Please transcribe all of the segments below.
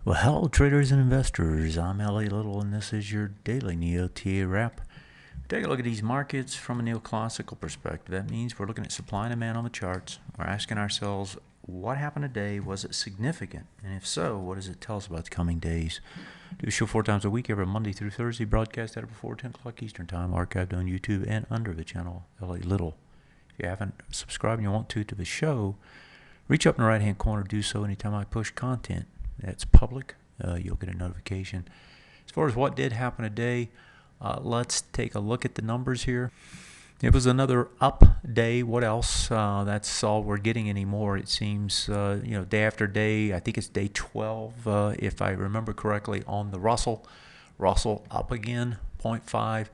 Well, hello, traders and investors. I'm Elliot Little, and this is your daily NeoTA wrap. Take a look at these markets from a neoclassical perspective. That means we're looking at supply and demand on the charts. We're asking ourselves, what happened today? Was it significant? And if so, what does it tell us about the coming days? Do a show 4 times a week, every Monday through Thursday, broadcast at before 10 o'clock Eastern Time, archived on YouTube and under the channel Elliot Little. If you haven't subscribed and you want to the show, reach up in the right-hand corner, do so anytime I push content. That's public. You'll get a notification. As far as what did happen today, let's take a look at the numbers here. It was another up day. What else? That's all we're getting anymore. It seems, day after day. I think it's day 12, if I remember correctly, on the Russell. Russell up again, 0.5.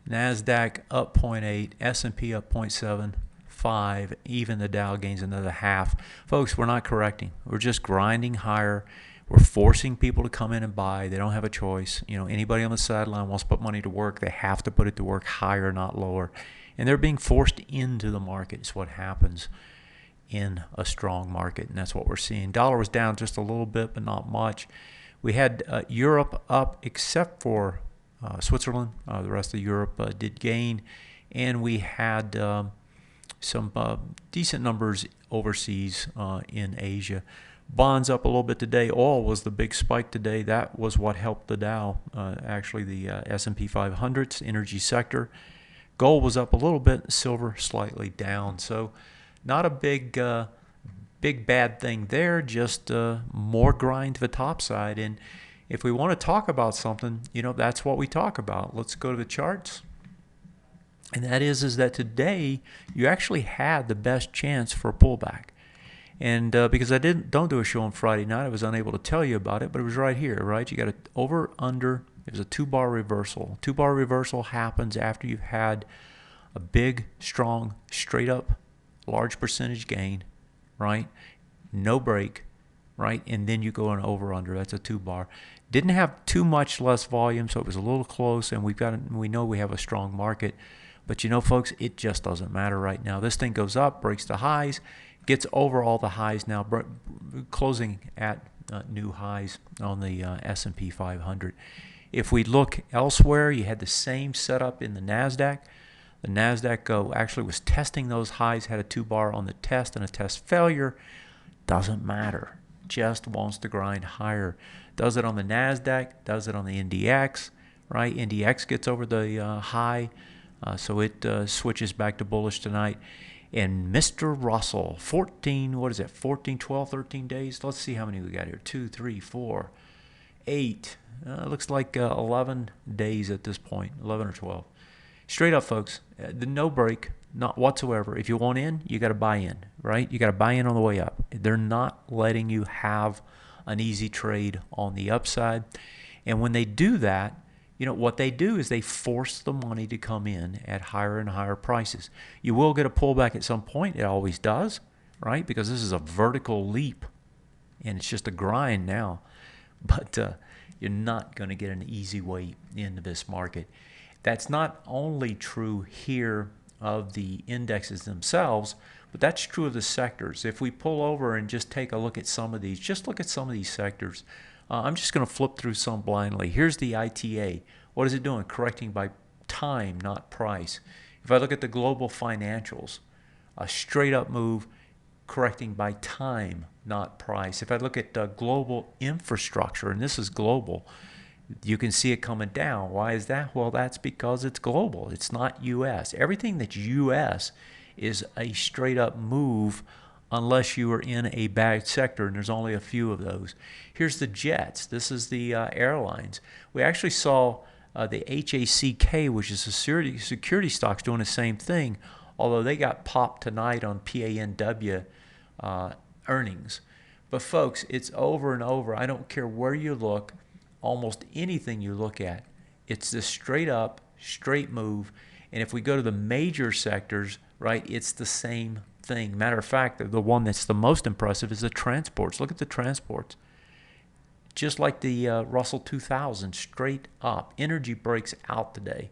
NASDAQ up 0.8. S&P up 0.7. 5. Even the Dow gains another half. Folks, we're not correcting. We're just grinding higher. We're forcing people to come in and buy. They don't have a choice. Anybody on the sideline wants to put money to work, they have to put it to work higher, not lower. And they're being forced into the market. It's what happens in a strong market, and that's what we're seeing. Dollar was down just a little bit, but not much. We had Europe up except for Switzerland. The rest of Europe did gain, and we had some decent numbers overseas in Asia. Bonds up a little bit today. Oil was the big spike today. That was what helped the Dow. Actually, the S&P 500's energy sector. Gold was up a little bit. Silver slightly down. So not a big bad thing there. Just more grind to the top side. And if we want to talk about something, that's what we talk about. Let's go to the charts. And that is that today you actually had the best chance for a pullback. And because I don't do a show on Friday night, I was unable to tell you about it, but it was right here, right? You got it over, under. It was a two-bar reversal. Two-bar reversal happens after you've had a big, strong, straight-up, large percentage gain, right? No break, right? And then you go an over, under. That's a two-bar. Didn't have too much less volume, so it was a little close, and we know we have a strong market. But folks, it just doesn't matter right now. This thing goes up, breaks the highs, gets over all the highs now, closing at new highs on the S&P 500. If we look elsewhere, you had the same setup in the NASDAQ. The NASDAQ actually was testing those highs, had a two-bar on the test and a test failure. Doesn't matter. Just wants to grind higher. Does it on the NASDAQ, does it on the NDX, right? NDX gets over the high. So it switches back to bullish tonight. And Mr. Russell, 12, 13 days? Let's see how many we got here. 2, 3, 4, 8. Looks like 11 days at this point, 11 or 12. Straight up, folks, the no break, not whatsoever. If you want in, you got to buy in, right? You got to buy in on the way up. They're not letting you have an easy trade on the upside. And when they do that, what they do is they force the money to come in at higher and higher prices. You will get a pullback at some point. It always does, right? Because this is a vertical leap, and it's just a grind now. But you're not going to get an easy way into this market. That's not only true here of the indexes themselves, but that's true of the sectors. If we pull over and just take a look at some of these, just look at some of these sectors. I'm just going to flip through some blindly. Here's the ITA. What is it doing? Correcting by time, not price. If I look at the global financials, a straight up move, correcting by time, not price. If I look at global infrastructure, and this is global, you can see it coming down. Why is that? Well, that's because it's global. It's not U.S. Everything that's U.S. is a straight up move unless you are in a bad sector, and there's only a few of those. Here's the jets. This is the airlines. We actually saw the HACK, which is a security stocks, doing the same thing, although they got popped tonight on PANW earnings. But folks, it's over and over. I don't care where you look, almost anything you look at, it's this straight up, straight move. And if we go to the major sectors, right, it's the same thing. Matter of fact, the one that's the most impressive is the transports. Look at the transports. Just like the Russell 2000, straight up. Energy breaks out today.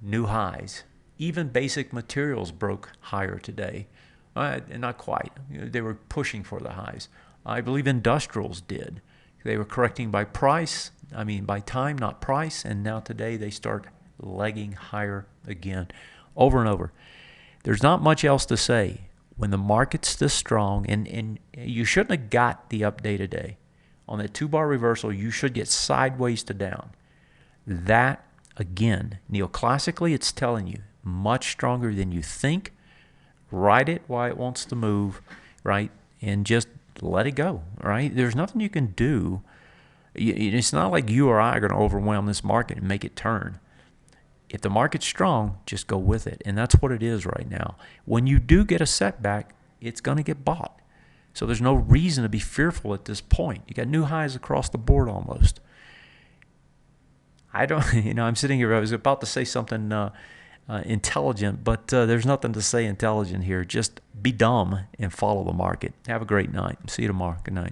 New highs. Even basic materials broke higher today. Not quite. They were pushing for the highs. I believe industrials did. They were correcting by price, by time, not price, and now today they start legging higher again, over and over. There's not much else to say. When the market's this strong, and you shouldn't have got the up day today. On that 2-bar reversal, you should get sideways to down. That, again, neoclassically, it's telling you, much stronger than you think. Ride it while it wants to move, right? And just let it go, right? There's nothing you can do. It's not like you or I are going to overwhelm this market and make it turn. If the market's strong, just go with it. And that's what it is right now. When you do get a setback, it's going to get bought. So there's no reason to be fearful at this point. You got new highs across the board almost. I don't, I'm sitting here, I was about to say something intelligent, but there's nothing to say intelligent here. Just be dumb and follow the market. Have a great night. See you tomorrow. Good night.